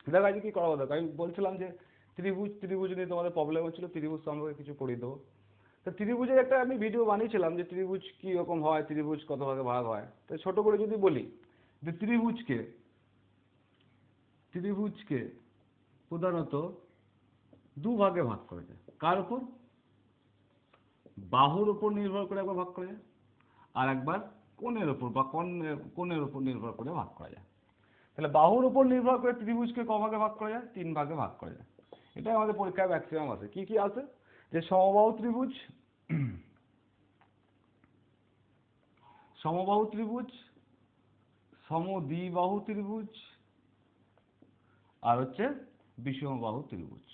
দেখো আজকে কি করা দেখো, আমি বলছিলাম যে ত্রিভুজ নিয়ে তোমাদের প্রবলেম হচ্ছিল, ত্রিভুজ সম্পর্কে কিছু পড়িয়ে দেবো। তো ত্রিভুজের একটা আমি ভিডিও বানিয়েছিলাম যে ত্রিভুজ কি রকম হয়, ত্রিভুজ কত ভাগে ভাগ হয়। তো ছোট করে যদি বলি যে ত্রিভুজকে প্রধানত দুভাগে ভাগ করা যায়। কার উপর? বাহুর উপর নির্ভর করে একবার ভাগ করা যায়, আর একবার কোণের উপর বা কোণের উপর নির্ভর করে ভাগ করা যায়। তাহলে বাহুর উপর নির্ভর করে ত্রিভুজকে ক ভাগে ভাগ করা যায়? 3 ভাগে ভাগ করা যায়। এটাই আমাদের পরীক্ষায় ম্যাক্সিমাম আসে। কি কি আসে? যে সমবাহু ত্রিভুজ, সমদ্বিবাহু ত্রিভুজ, আর হচ্ছে বিষমবাহু ত্রিভুজ।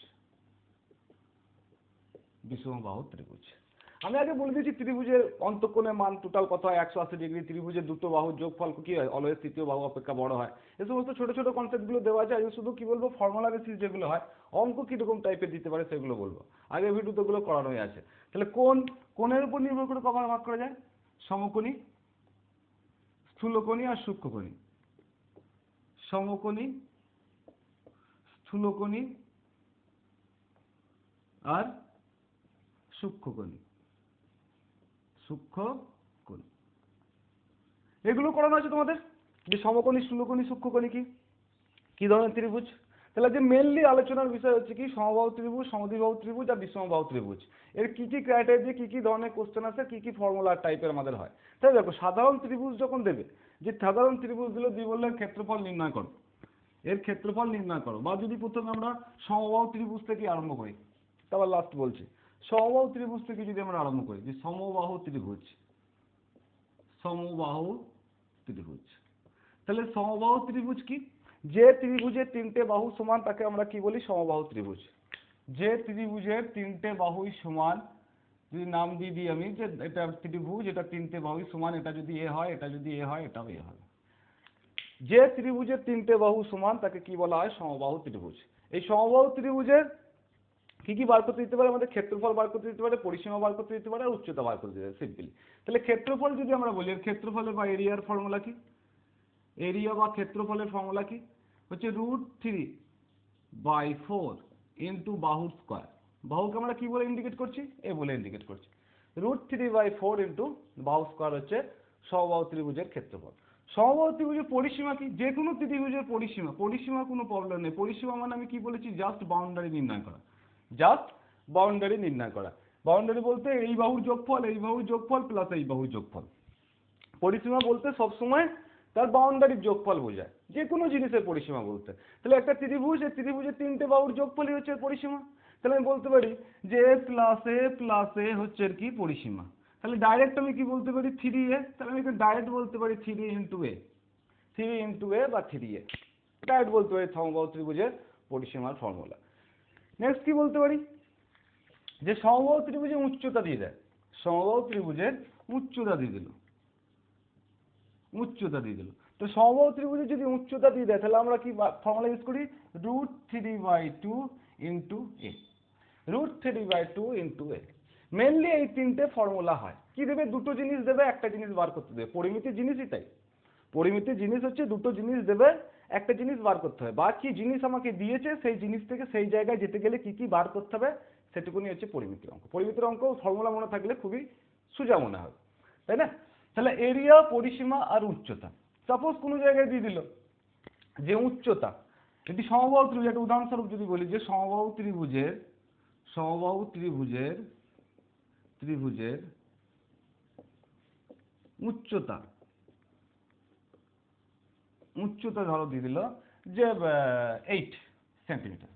আমি আগে বলে দিয়েছি ত্রিভুজের অন্তঃকোণের মান টোটাল কত হয়, 180 ডিগ্রি। ত্রিভুজের দুটো বাহুর যোগফল কি হয়? অলওয়েজ তৃতীয় বাহু অপেক্ষা বড় হয়। এই সমস্ত ছোট ছোট কনসেপ্টগুলো দেওয়া আছে। আজকে শুধু কি বলবো, ফর্মুলা বেসিস যেগুলো হয়, অঙ্ক কিরকম টাইপের দিতে পারে সেগুলো বলবো। আগের ভিডিওতে ওগুলো করানোই আছে। তাহলে কোণের উপর নির্ভর করে কভাবে ভাগ করা যায়? সমকোণী, স্থূলকোণী আর সূক্ষ্মকোণী। সমকোণী, স্থূলকোণী আর সূক্ষ্মকোণী। এগুলো করানো আছে তোমাদের, যে সমকোণী, স্থূলকোণী, সূক্ষ্মকোণী কি কি ধরনের ত্রিভুজ। তাহলে যে মেনলি আলোচনার বিষয় হচ্ছে কি, সমবাহু ত্রিভুজ, সমদ্বিবাহু ত্রিভুজ আর বিষমবাহু ত্রিভুজ। এর কি কি ক্রাইটেরিয়া দিয়ে কি কি ধরনের কোশ্চেন আছে, কি কি ফর্মুলা টাইপের আমাদের হয়। তাই দেখো, সাধারণ ত্রিভুজ যখন দেবে, যে সাধারণ ত্রিভুজ দিলে দিয়ে বললেন ক্ষেত্রফল নির্ণয় করো, এর ক্ষেত্রফল নির্ণয় করো। বা যদি প্রথমে আমরা সমবাহু ত্রিভুজ থেকে আরম্ভ করি, তারপর লাস্ট বলছি, সমবাহু ত্রিভুজ থেকে যদি আমরা আরম্ভ করি, যে সমবাহু ত্রিভুজ, তাহলে সমবাহু ত্রিভুজ কি? যে ত্রিভুজের 3টে বাহু সমান তাকে আমরা কি বলি? সমবাহু ত্রিভুজ। যে ত্রিভুজের 3টে বাহুই সমান, যদি নাম দিয়ে দিই আমি যে এটা ত্রিভুজ, এটা 3টে বাহুই সমান, এটা যদি এ হয়, এটা যদি এ হয়, এটাও এ হবে। যে ত্রিভুজের 3টে বাহু সমান তাকে কি বলা হয়? সমবাহু ত্রিভুজ। এই সমবাহু ত্রিভুজের কি কি বার করতে দিতে পারে? আমাদের ক্ষেত্রফল বার করতে দিতে পারে, পরিসীমা বার করতে দিতে পারে, আর উচ্চতা বার করতে দিতে পারে, সিম্পলি। তাহলে ক্ষেত্রফল যদি আমরা বলি, এর ক্ষেত্রফলের বা এরিয়ার ফর্মুলা কি? এরিয়া বা ক্ষেত্রফলের ফর্মুলা কি? হচ্ছে √3/4 ইন্টু বাহুর স্কোয়ার। বাহুকে আমরা কি বলে ইন্ডিকেট করছি? এ বলে ইন্ডিকেট করছি। √3/4 ইন্টু বাহু স্কোয়ার হচ্ছে সমবাহু ত্রিভুজের ক্ষেত্রফল। সমবাহু ত্রিভুজের পরিসীমা কি? যে কোনো ত্রিভুজের পরিসীমা কোনো প্রবলেম নেই। পরিসীমা মানে আমি কি বলেছি? জাস্ট বাউন্ডারি নির্ণয় করা। বাউন্ডারি বলতে এই বাহুর যোগফল, এই বাহুর যোগফল প্লাস এই বাহুর যোগফল। পরিসীমা বলতে সবসময় তার বাউন্ডারির যোগফল বোঝায়, যে কোনো জিনিসের পরিসীমা বলতে। তাহলে একটা ত্রিভুজ, এই ত্রিভুজের 3টে বাহুর যোগফলই হচ্ছে পরিসীমা। তাহলে আমি বলতে পারি যে এ হচ্ছে আর কি পরিসীমা। তাহলে ডাইরেক্ট আমি কি বলতে পারি? 3a। তাহলে আমি ডাইরেক্ট বলতে পারি 3 ইন্টু এ বা 3a। ডাইরেক্ট বলতে পারি সমবাহু ত্রিভুজের পরিসীমার ফর্মুলা। নেক্সট কি বলতে পারি? যে সমবাহু ত্রিভুজের উচ্চতা দিয়ে দেয়। সমবাহু ত্রিভুজের উচ্চতা দিয়ে দিল। তো সমবাহু ত্রিভুজের যদি উচ্চতা দিয়ে দেয়, তাহলে আমরা কি ফর্মুলা ইউজ করি? √3/2 ইন্টু এ। √3/2 * a। মেনলি এই 3টে ফর্মুলা হয়। কি দেবে? দুটো জিনিস দেবে, একটা জিনিস বার করতে দেবে। পরিমিতির জিনিসই তাই। পরিমিতির জিনিস হচ্ছে দুটো জিনিস দেবে, একটা জিনিস বার করতে হবে। বা কি জিনিস আমাকে দিয়েছে, সেই জিনিস থেকে সেই জায়গায় যেতে গেলে কি কি বার করতে হবে, সেটুকুনি হচ্ছে পরিমিতির অঙ্ক। পরিমিতির অঙ্ক ফর্মুলা মনে থাকলে খুবই সোজা মনে হবে, তাই না? তাহলে এরিয়া, পরিসীমা আর উচ্চতা। সাপোজ কোনো জায়গায় দিয়ে দিল যে উচ্চতা, এটি সমবাহু ত্রিভুজ, একটা উদাহরণস্বরূপ যদি বলি যে সমবাহু ত্রিভুজের উচ্চতা ধরো দিয়ে দিল যে 8 সেন্টিমিটার।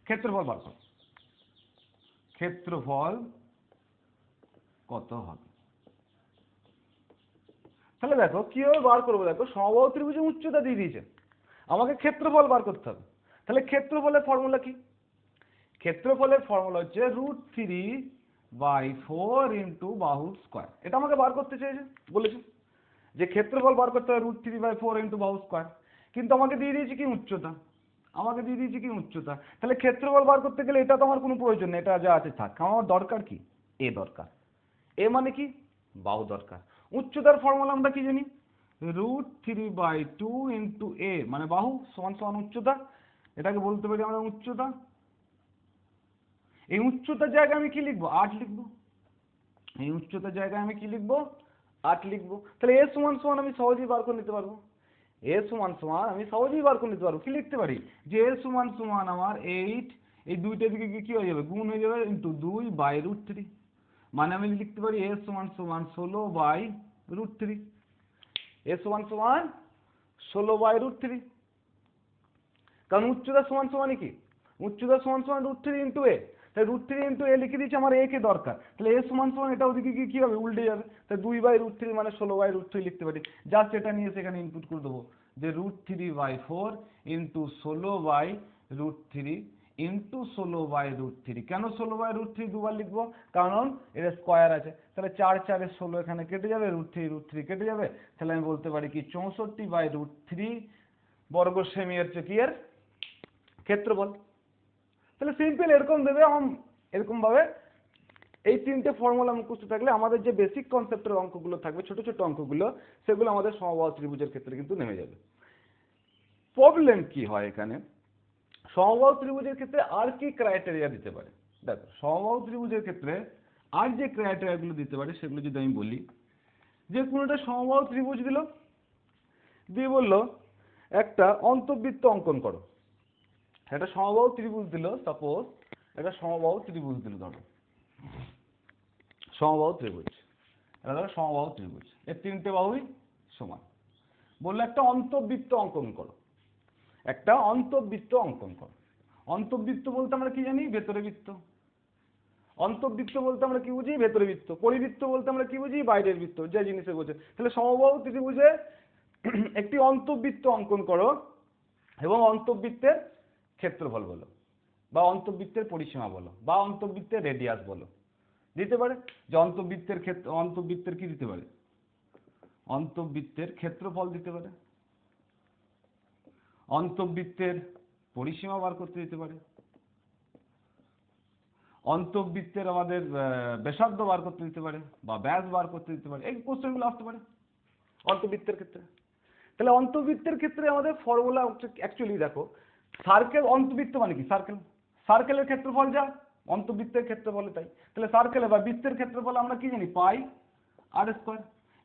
ক্ষেত্রফল বার করো। ক্ষেত্রফল কত হবে? তাহলে দেখো কিভাবে বার করবো। দেখো, সমবাহু ত্রিভুজের উচ্চতা দিয়ে দিয়েছে, আমাকে ক্ষেত্রফল বার করতে হবে। তাহলে ক্ষেত্রফলের ফর্মুলা কি? ক্ষেত্রফলের ফর্মুলা হচ্ছে √3/4 ইন্টু বাহুর স্কোয়ার। এটা আমাকে বার করতে বলেছে যে ক্ষেত্রফল বার করতে হবে √3/4 ইন্টু বাহুর স্কোয়ার। কিন্তু আমাকে দিয়ে দিয়েছে কি? উচ্চতা। তাহলে ক্ষেত্রফল বার করতে গেলে এটা তো আমার কোনো প্রয়োজন নেই, এটা যা আছে থাক। আমার দরকার কি? এ দরকার। এ মানে কি? বাহু দরকার। উচ্চতার ফর্মুলা আমরা কি জানি? √3/2 ইন্টু এ, মানে বাহু সমান সমান উচ্চতা। এটাকে বলতে পারি আমরা উচ্চতা। এই উচ্চতার জায়গায় আমি কি লিখবো? 8 লিখবো। এই উচ্চতার জায়গায় আমি কি লিখবো? 8 লিখবো। তাহলে এ সমান সমান আমি সহজেই বার করে নিতে পারবো। এ সমান সমান আমি সহজেই বার করে নিতে পারবো। কি লিখতে পারি? যে এ সমান সমান আমার 8, এই দুইটা দিকে কি হয়ে যাবে? গুণ হয়ে যাবে, ইন্টু 2/√3। মানে আমি লিখতে পারি এ সমান সমান 16/√3। এ সমান সমান 16/√3। কারণ উচ্চতা সমান সমানই কি? উচ্চতা সমান সমান √3 ইন্টু এ। তাই √3 ইন্টু এ লিখে দিয়েছি, আমার এ কে দরকার। তাহলে এ সমান সমান এটা ওদিকে কি হবে? উল্টে যাবে। তাই 2/√3 মানে 16/√3 লিখতে পারি। জাস্ট এটা নিয়ে সেখানে ইনপুট করে দেবো যে √3/4 ইন্টু 16/√3 ইন্টু 16/√3। কেন 16/√3 দুবার লিখবো? কারণ এর স্কোয়ার আছে। তাহলে 4 4 16 এখানে কেটে যাবে, √3 কেটে যাবে। তাহলে আমি বলতে পারি কি 64/√3 বর্গ সেমি হচ্ছে কি এর ক্ষেত্রফল। তাহলে সিম্পল এরকম দেবে। এরকম ভাবে এই তিনটে ফর্মুলা মুখস্থ থাকলে আমাদের যে বেসিক কনসেপ্টের অঙ্কগুলো থাকবে, ছোট ছোট অঙ্কগুলো, সেগুলো আমাদের সমবাহু ত্রিভুজের ক্ষেত্রে কিন্তু নেমে যাবে। প্রবলেম কি হয় এখানে? সমবাহু ত্রিভুজের ক্ষেত্রে আর কি ক্রাইটেরিয়া দিতে পারে? দেখো, সমবাহু ত্রিভুজের ক্ষেত্রে আর যে ক্রাইটেরিয়াগুলো দিতে পারে সেগুলো যদি আমি বলি, যে কোনো একটা সমবাহু ত্রিভুজ দিল, দিয়ে বললো একটা অন্তবৃত্ত অঙ্কন করো। একটা সমবাহু ত্রিভুজ দিল, সাপোজ একটা সমবাহু ত্রিভুজ দিল, ধরো সমবাহু ত্রিভুজ, এটা ধরো সমবাহু ত্রিভুজ, এর তিনটে বাহুই সমান। বললো একটা অন্তবৃত্ত অঙ্কন করো, একটা অন্তবৃত্ত অঙ্কন করো। অন্তবৃত্ত বলতে আমরা কি জানি? ভেতরে বৃত্ত। অন্তবৃত্ত বলতে আমরা কি বুঝি? ভেতরে বৃত্ত। পরিবৃত্ত বলতে আমরা কি বুঝি? বাইরের বৃত্ত, যে জিনিসে বোঝে। তাহলে সমবাহু ত্রিভুজে একটি অন্তবৃত্ত অঙ্কন করো এবং অন্তবৃত্তের ক্ষেত্রফল বলো, বা অন্তবৃত্তের পরিসীমা বলো, বা অন্তবৃত্তের রেডিয়াস বলো। দিতে পারে যে অন্তবৃত্তের কি দিতে পারে? অন্তবৃত্তের ক্ষেত্রফল দিতে পারে, অন্তবৃত্তের পরিসীমা বার করতে দিতে পারে, অন্তবৃত্তের আমাদের ব্যাসার্ধ বার করতে দিতে পারে, বা ব্যাস বার করতে দিতে পারে। এই কোশ্চেনগুলো আসতে পারে অন্তবৃত্তের ক্ষেত্রে। তাহলে অন্তবৃত্তের ক্ষেত্রে আমাদের ফর্মুলা অ্যাকচুয়ালি দেখো, সার্কেল, অন্তবৃত্ত মানে কি? সার্কেল, সার্কেলের ক্ষেত্রফল যা অন্তবৃত্তের ক্ষেত্রফলে তাই। তাহলে সার্কেলে বা বৃত্তের ক্ষেত্রফল আমরা কি জানি? πr²।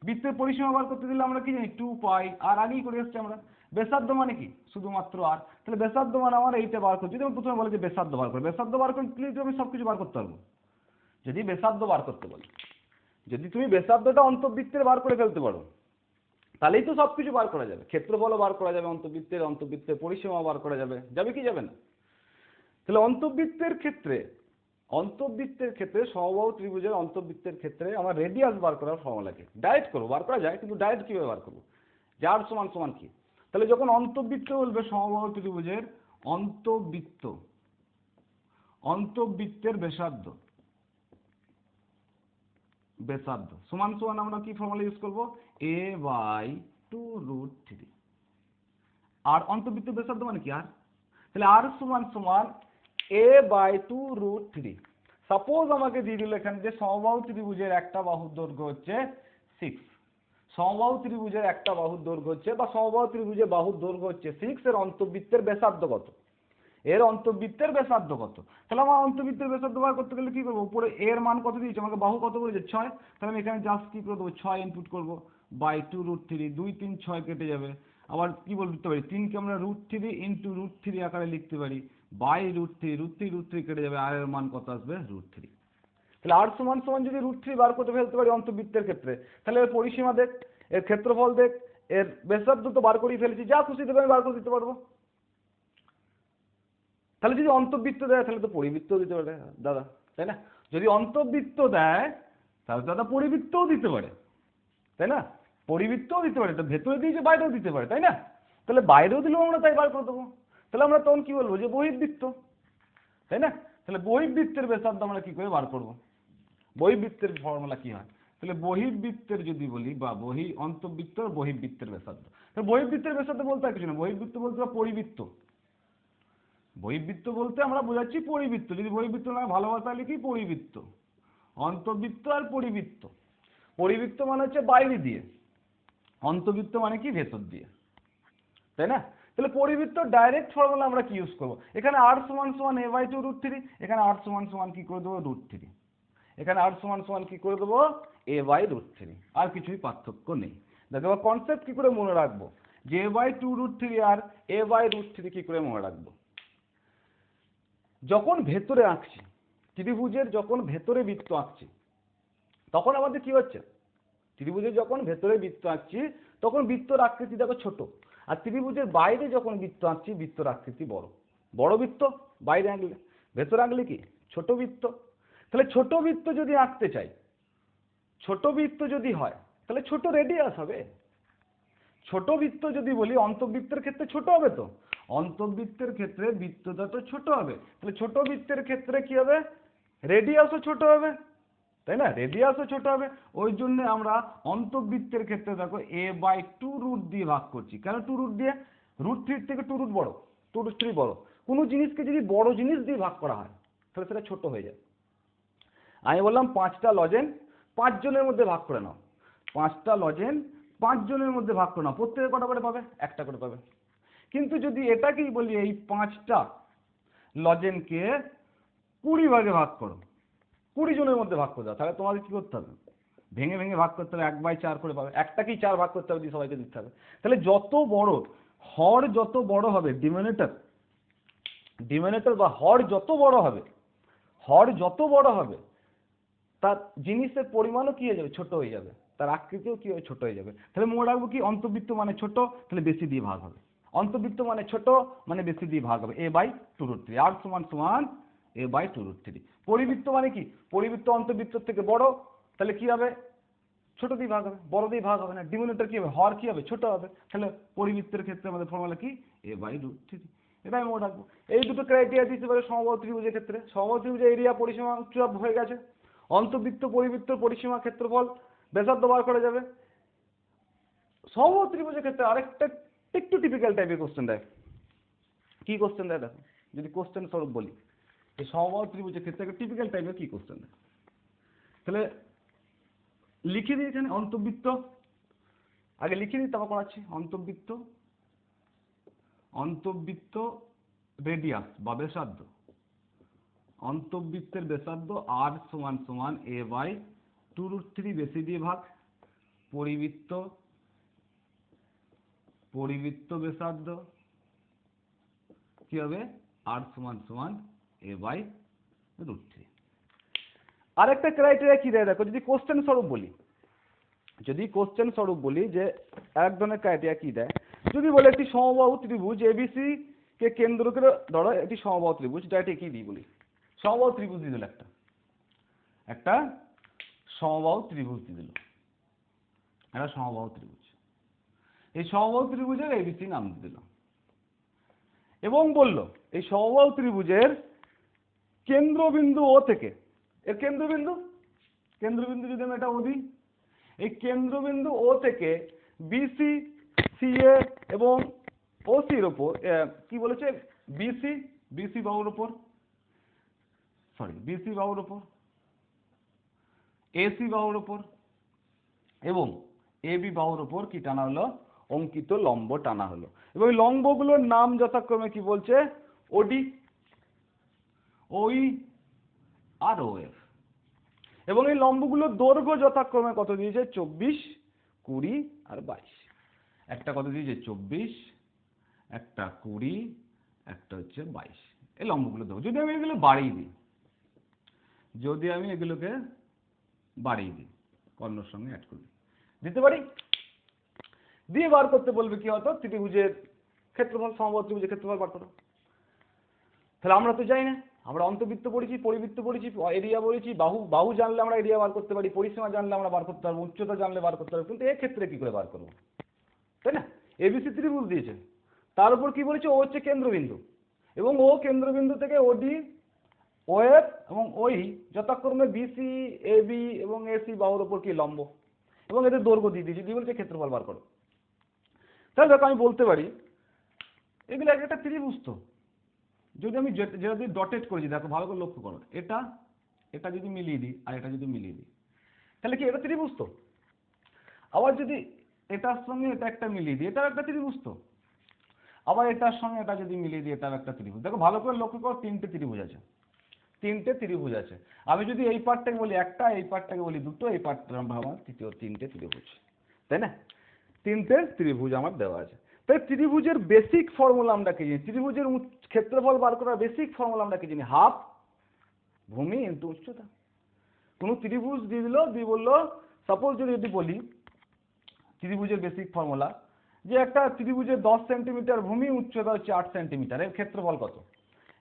বৃত্তের পরিসীমা বার করতে দিলে আমরা কি জানি? 2π, আর আগেই করে এসছি আমরা। ব্যাসার্ধ মানে কি? শুধুমাত্র আর। তাহলে ব্যাসার্ধ মানে আমার এইটা বার করছি। যদি আমি প্রথমে বলি যে ব্যাসার্ধ বার করে, ব্যাসার্ধ বার করতে আমি সবকিছু বার করতে পারবো। যদি ব্যাসার্ধ বার করতে বলি, যদি তুমি ব্যাসার্ধটা অন্তবৃত্তের বার করে ফেলতে পারো, তাহলেই তো সবকিছু বার করা যাবে। ক্ষেত্রফলও বার করা যাবে অন্তবৃত্তের, অন্তবৃত্তের পরিসীমা বার করা যাবে। যাবে কি যাবে না? তাহলে অন্তবৃত্তের ক্ষেত্রে, সমবাহু ত্রিভুজের অন্তবৃত্তের ক্ষেত্রে আমার রেডিয়াস বার করার ফর্মুলা কি? ডাইরেক্ট করবো, বার করা যায়, কিন্তু ডাইরেক্ট কিভাবে বার করবো? যার সমান সমান কি? তাহলে যখন অন্তবৃত্ত বলবে সমবাহু ত্রিভুজের অন্তবৃত্তের ব্যাসার্ধ সমান সমান আমরা কি ফর্মুলা ইউজ করবো? a/2√3। আর অন্তবৃত্তের ব্যাসার্ধ মানে কি? আর। তাহলে আর সমান সমান a/2√3। সাপোজ আমাকে দিয়ে দিল এখানে যে সমবাহু ত্রিভুজের একটা বাহুর দৈর্ঘ্য হচ্ছে 6, সমবাহু ত্রিভুজের একটা বাহুর দৈর্ঘ্য হচ্ছে, বা সমবাহু ত্রিভুজের বাহুর দৈর্ঘ্য হচ্ছে 6, এর অন্তবৃত্তের ব্যাসার্ধ কত? এর অন্তবৃত্তের ব্যাসার্ধ কত? তাহলে আমার অন্তবৃত্তের ব্যাসার্ধ বার করতে গেলে কি করবো? উপরে এর মান কত দিয়েছে আমাকে? বাহু কত বলেছে? 6। তাহলে আমি এখানে জাস্ট কি করে দেবো? 6 ইনপুট করবো, বাই 2√3। 2 3 6 কেটে যাবে। আবার কি বলতে পারি? 3কে আমরা √3 ইন্টু √3 আকারে লিখতে পারি, বাই √3 কেটে যাবে, আর এর মান কত আসবে? √3। তাহলে আর সমান সমান যদি √3 বার করতে ফেলতে পারি অন্তবৃত্তের ক্ষেত্রে, তাহলে এর পরিসীমা দেখ, এর ক্ষেত্রফল দেখ, এর ব্যাসার্ধ তো বার করেই ফেলেছি, যা খুশি দেবে আমি বার করে দিতে পারবো। তাহলে যদি অন্তবৃত্ত দেয় তাহলে তো পরিবৃত্তও দিতে পারে দাদা, তাই না? যদি অন্তবৃত্ত দেয় তাহলে দাদা পরিবৃত্তও দিতে পারে, তাই না? পরিবৃত্তও দিতে পারে, তো ভেতরে দিয়েছে বাইরেও দিতে পারে, তাই না? তাহলে বাইরেও দিলেও আমরা তাই বার করে দেবো। তাহলে আমরা তখন কি বলবো? যে বহির্বৃত্ত, তাই না? তাহলে বহির্বৃত্তের ব্যাসার্ধ আমরা কি করে বার করবো? বহির্বৃত্তের ফর্মুলা কি হয়? তাহলে বহির্বৃত্তের যদি বলি, বা অন্তবৃত্ত আর বহির্বৃত্তের ব্যাসার্ধ। বহির্বৃত্তের ব্যাসার্ধ বলতে আর কিছু না, বহির্বৃত্ত বলতে পরিবৃত্ত। বহির্বৃত্ত বলতে আমরা বোঝাচ্ছি পরিবৃত্ত। যদি বহির্বৃত্ত না ভালো ভাষা লিখি পরিবৃত্ত। অন্তবৃত্ত আর পরিবৃত্ত। পরিবৃত্ত মানে হচ্ছে বাইরে দিয়ে, অন্তবৃত্ত মানে কি ভেতর দিয়ে, তাই না? তাহলে পরিবৃত্ত ডাইরেক্ট ফর্মুলা আমরা কি ইউজ করব? এখানে r সমান সমান a/2√3, এখানে r সমান সমান কি করে দেবো √3, এখানে r সমান সমান কি করে দেবো a/√3, আর কিছুই পার্থক্য নেই। দেখো এবার কনসেপ্ট কি করে মনে রাখবো যে a/2√3 আর a/√3 কি করে মনে রাখবো? যখন ভেতরে আঁকছি ত্রিভুজের, যখন ভেতরে বৃত্ত আঁকছি তখন আমাদের কি হচ্ছে, ত্রিভুজের যখন ভেতরে বৃত্ত আঁকছি তখন বৃত্তর আকৃতি দেখো ছোট, আর ত্রিভুজের বাইরে যখন বৃত্ত আঁকছি বৃত্তর আকৃতি বড়। বড় বৃত্ত বাইরে আঁকলে, ভেতরে আঁকলে কি ছোট বৃত্ত। তাহলে ছোট বৃত্ত যদি আঁকতে চাই, ছোট বৃত্ত যদি হয় তাহলে ছোট রেডিয়াস হবে। ছোট বৃত্ত যদি বলি অন্তবৃত্তের ক্ষেত্রে ছোট হবে, তো অন্তবৃত্তের ক্ষেত্রে বৃত্তটা তো ছোট হবে, তাহলে ছোট বৃত্তের ক্ষেত্রে কি হবে রেডিয়াসও ছোট হবে, তাই না? রেডিয়াসও ছোট হবে। ওই জন্য আমরা অন্তবৃত্তের ক্ষেত্রে দেখো a/2 দিয়ে ভাগ করছি। কেন 2 দিয়ে? √3 থেকে 2 বড়, 2√3 বড়। কোনো জিনিসকে যদি বড় জিনিস দিয়ে ভাগ করা হয় তাহলে সেটা ছোট হয়ে যায়। আমি বললাম 5টা লজেন 5 জনের মধ্যে ভাগ করে নাও, 5টা লজেন 5 জনের মধ্যে ভাগ করে নাও, প্রত্যেকে কটা করে পাবে? একটা করে পাবে। কিন্তু যদি এটাকেই বলি এই 5টা লজেনকে 20 ভাগে ভাগ করো, 20 জনের মধ্যে ভাগ করে দাও, তাহলে তোমাদের কি করতে হবে? ভেঙে ভেঙে ভাগ করতে হবে, 1/4 করে পাবে, একটাকেই 4 ভাগ করতে হবে, দিয়ে সবাইকে দিতে হবে। তাহলে যত বড় হর যত বড় হবে, ডিনোমিনেটর বা হর যত বড় হবে, হর যত বড় হবে তার জিনিসের পরিমাণও কি হয়ে যাবে? ছোট হয়ে যাবে, তার আকৃতিও কি ছোট হয়ে যাবে। তাহলে মনে রাখবো কি অন্তবৃত্ত মানে ছোট, তাহলে বেশি দিয়ে ভাগ হবে। অন্তবৃত্ত মানে ছোট মানে বেশি দিয়ে ভাগ হবে, a/2√3, r সমান সমান a/2√3। পরিবৃত্ত মানে কি? পরিবৃত্ত অন্তবৃত্তের থেকে বড়, তাহলে কি হবে? ছোট দিয়ে ভাগ হবে, বড় দিয়ে ভাগ হবে না। ডিনোমিনেটর কি হবে? হর কি হবে? ছোট হবে। তাহলে পরিবৃত্তের ক্ষেত্রে আমাদের ফর্মুলা কি a/√3, এটাই মনে রাখবো। এই দুটো ক্রাইটেরিয়া দিতে পারে সমবাহু ত্রিভুজের ক্ষেত্রে। সমবাহু ত্রিভুজের এরিয়া পরিসীমা উচ্চতা হয়ে গেছে, অন্তবৃত্ত পরিবৃত্ত পরিসীমা ক্ষেত্রফল ব্যাসার্ধ বার করা যাবে। সমবাহু ত্রিভুজের ক্ষেত্রে আরেকটা একটু টিপিক্যাল টাইপের কোশ্চেন দেয়। কি কোশ্চেন দেয় দেখো, যদি কোশ্চেন স্বরূপ বলি এই সমবাহু ত্রিভুজের ক্ষেত্রে একটা টিপিক্যাল টাইপের কি কোশ্চেন দেয়, তাহলে লিখে দিই এখানে অন্তবৃত্ত, আগে লিখে দিই তারপর করাচ্ছি। অন্তবৃত্ত রেডিয়াস বা ব্যাসার্ধ, অন্তবৃত্তের ব্যাসার্ধ r সমান সমান a/2√3 বেশি দিয়ে ভাগ, পরিবৃত্ত ব্যাসার্ধ কি হবে? r সমান সমান a/√3। আরেকটা ক্রাইটেরিয়া কি দেয় দেখো, যদি কোশ্চেন স্বরূপ বলি, যে এক ধরনের ক্রাইটেরিয়া কি দেয়, যদি বলে একটি সমবাহু ত্রিভুজ এবিসি কে কেন্দ্র করে ধরো একটি সমবাহু ত্রিভুজ, ডাইরেক্ট কি দিই বলি, সমবাহু ত্রিভুজ দিয়ে দিল, একটা সমবাহু ত্রিভুজ দিয়ে দিল, একটা সমবাহু ত্রিভুজ। এই সমবাহু ত্রিভুজের এবিসি নাম দিয়ে দিল এবং বলল এই সমবাহু ত্রিভুজের কেন্দ্রবিন্দু ও থেকে, এর কেন্দ্রবিন্দু যদি আমি এটা ও দিই, এই কেন্দ্রবিন্দু ও থেকে বিসি, সিএ এবং ওসির ওপর কি বলেছে, বিসি বাহুর ওপর, এসি বাহুর ওপর এবং এবি বাহুর ওপর কি টানা হলো? অঙ্কিত লম্ব টানা হলো। এবং এই লম্বগুলোর নাম যথাক্রমে কি বলছে? ওডি, ওই আর ওএফ। এবং এই লম্বগুলোর দৈর্ঘ্য যথাক্রমে কত দিয়েছে? 24, 20 আর 22। একটা কত দিয়েছে? 24, একটা 20, একটা হচ্ছে 22। এই লম্বগুলো দেবো। যদি আমি এগুলোকে বাড়িয়ে দিই, কর্ণর সঙ্গে অ্যাড করে দিতে পারি, দিয়ে বার করতে বলবে কি হতো? ত্রিভুজের ক্ষেত্রফল, সমবাহু ত্রিভুজের ক্ষেত্রফল বার করো। তাহলে আমরা তো জানি না, আমরা অন্তবৃত্ত পড়েছি, পরিবৃত্ত পড়েছি, এরিয়া পড়েছি, বাহু জানলে আমরা এরিয়া বার করতে পারি, পরিসীমা জানলে আমরা বার করতে পারবো, উচ্চতা জানলে বার করতে পারবো, কিন্তু এক্ষেত্রে কি করে বার করবো? তাই না? এবিসি ত্রিভুজ দিয়েছে, তার উপর কি বলেছে? ও হচ্ছে কেন্দ্রবিন্দু, এবং ও কেন্দ্রবিন্দু থেকে ওডি, ওএফ এবং ওই যথাক্রমে বিসি, এবি এবং এসি বাহুর ওপর কি লম্ব, এবং এদের দৈর্ঘ্য দিয়ে দিয়েছে, দিয়ে বলছে ক্ষেত্রফল বার করো। তাহলে দেখো আমি বলতে পারি এগুলো একটা ত্রিভুজ। তো যদি আমি যেটা যদি ডটেড করেছি, দেখো ভালো করে লক্ষ্য করো, এটা যদি মিলিয়ে দিই আর এটা যদি মিলিয়ে দিই, তাহলে কি এটা ত্রিভুজ? তো আবার যদি এটার সঙ্গে এটা একটা মিলিয়ে দিই, এটাও একটা ত্রিভুজ তো। আবার এটার সঙ্গে এটা যদি মিলিয়ে দিই, এটাও একটা ত্রিভুজ। দেখো ভালো করে লক্ষ্য করো, তিনটে ত্রিভুজ আছে, তিনটে ত্রিভুজ আছে। আমি যদি এই পার্টটাকে বলি একটা, এই পার্টটাকে বলি দুটো, এই পার্টটা আমার তৃতীয়, তিনটে ত্রিভুজ, তাই না? তিনটে ত্রিভুজ আমার দেওয়া আছে। তাই ত্রিভুজের বেসিক ফর্মুলা আমরা কি জানি? ত্রিভুজের ক্ষেত্রফল বার করার বেসিক ফর্মুলা আমরা কি জানি? হাফ ভূমি ইন্টু উচ্চতা। কোনো ত্রিভুজ দিয়ে দিল, দিয়ে বললো সাপোজ যদি বলি ত্রিভুজের বেসিক ফর্মুলা যে একটা ত্রিভুজের 10 সেন্টিমিটার ভূমি, উচ্চতা হচ্ছে 8 সেন্টিমিটার, এর ক্ষেত্রফল কত?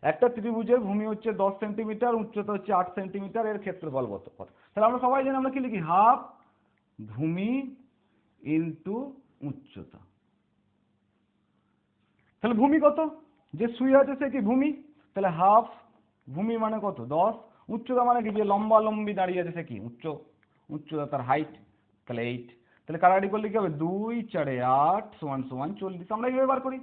একটা ত্রিভুজের ভূমি হচ্ছে 10 সেন্টিমিটার, উচ্চতা হচ্ছে 8 সেন্টিমিটার, এর ক্ষেত্রফল কত? তাহলে আমরা সবাই জানি, আমরা কি লিখি? হাফ ভূমি ইন্টু উচ্চতা। তাহলে ভূমি কত? যে শুয়ে আছে সে কি ভূমি? তাহলে হাফ ভূমি মানে কত? 10। উচ্চতা মানে কি? যে লম্বা লম্বি দাঁড়িয়ে আছে সে কি? উচ্চতা, তার হাইট, তাহলে 8। তাহলে কাটাকাটি করলে কি হবে? 2 4 8 = 40। আমরা এইভাবে বার করি।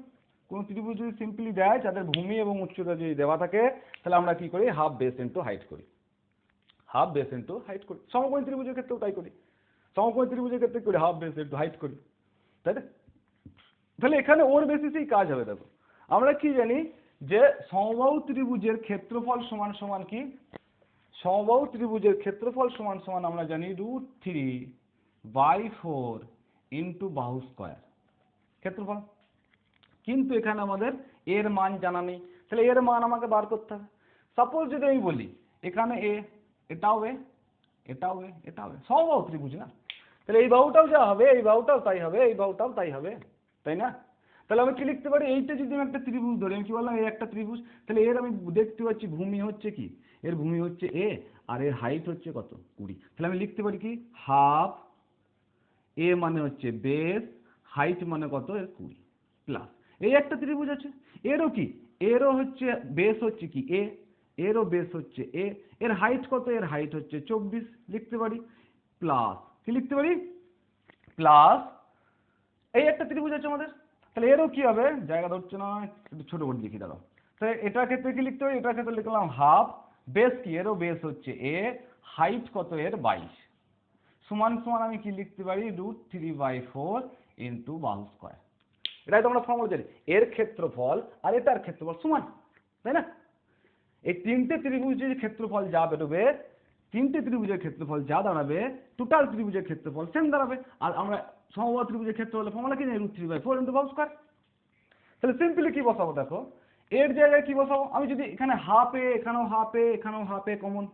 কোন ত্রিভুজ যদি সিম্পলি দেয় যাদের ভূমি এবং উচ্চতা যদি দেওয়া থাকে, তাহলে আমরা কি করি? হাফ বেস ইন্টু হাইট করি, হাফ বেস ইন্টু হাইট করি। সমকোণী ত্রিভুজের ক্ষেত্রেও তাই করি, সমকোণী ত্রিভুজের ক্ষেত্রে করি হাফ বেস ইন্টু হাইট করি, তাই না? তাহলে এখানে ওর বেসিসেই কাজ হবে। দেখো আমরা কি জানি যে সমবাহু ত্রিভুজের ক্ষেত্রফল সমান সমান কি? সমবাহু ত্রিভুজের ক্ষেত্রফল সমান সমান আমরা জানি √3/4 ইন্টু বাহু স্কয়ার ক্ষেত্রফল। কিন্তু এখানে আমাদের এর মান জানা নেই, তাহলে এর মান আমাকে বার করতে হবে। সাপোজ যদি আমি বলি এখানে এ, এটাও এ, এটাও এ, এটাও এ, সমবাহু ত্রিভুজ না? তাহলে এই বাহুটাও যা হবে, এই বাহুটাও তাই হবে, এই বাহুটাও তাই হবে, তাই না? তাহলে আমি কি লিখতে পারি? এইটা যদি আমি একটা ত্রিভুজ ধরি, আমি কি বললাম? এই একটা ত্রিভুজ। তাহলে এর আমি দেখতে পাচ্ছি ভূমি হচ্ছে কি? এর ভূমি হচ্ছে এ, আর এর হাইট হচ্ছে কত? 20। তাহলে আমি লিখতে পারি কি? হাফ এ মানে হচ্ছে বেস, হাইট মানে কত? এর 20 প্লাস এই একটা ত্রিভুজ আছে, এরও কি? এরও হচ্ছে বেস হচ্ছে কি? এ, এরও বেস হচ্ছে এ, এর হাইট কত? এর হাইট হচ্ছে 24। লিখতে পারি প্লাস, কি লিখতে পারি? প্লাস এই একটা ত্রিভুজ আছে আমাদের। তাহলে এরও কি হবে? জায়গা ধরছে না, একটু ছোট করে লিখি দাঁড়াও। তাহলে এটার ক্ষেত্রে কি লিখতে হবে? এটার ক্ষেত্রে লিখলাম হাফ বেস কি? এরও বেস হচ্ছে এ, হাইট কত? এর 22 সমান সমান আমি কি লিখতে পারি? √3/4 ইন্টু বাহু স্কয়ার। এটাই তো আমরা ফর্মুলা জানি, এর ক্ষেত্রফল আর এটার ক্ষেত্রফল সমান, তাই না? এই তিনটে ত্রিভুজের ক্ষেত্রফল যা বেরোবে, তিনটে ত্রিভুজের ক্ষেত্রফল যা দাঁড়াবে, টোটাল ত্রিভুজের ক্ষেত্রফল সেম দাঁড়াবে। আর আমরা সমবাহু ত্রিভুজের ক্ষেত্রফলের ফর্মুলা কি জানি? √3/4 ইন্টু বাহু স্কয়ার। তাহলে সিম্পলি কি বসাবো? দেখো এর জায়গায় কি বসাবো? আমি যদি এখানে হাফ এ, এখানেও হাফ এ, এখানেও হাফ এ কমন,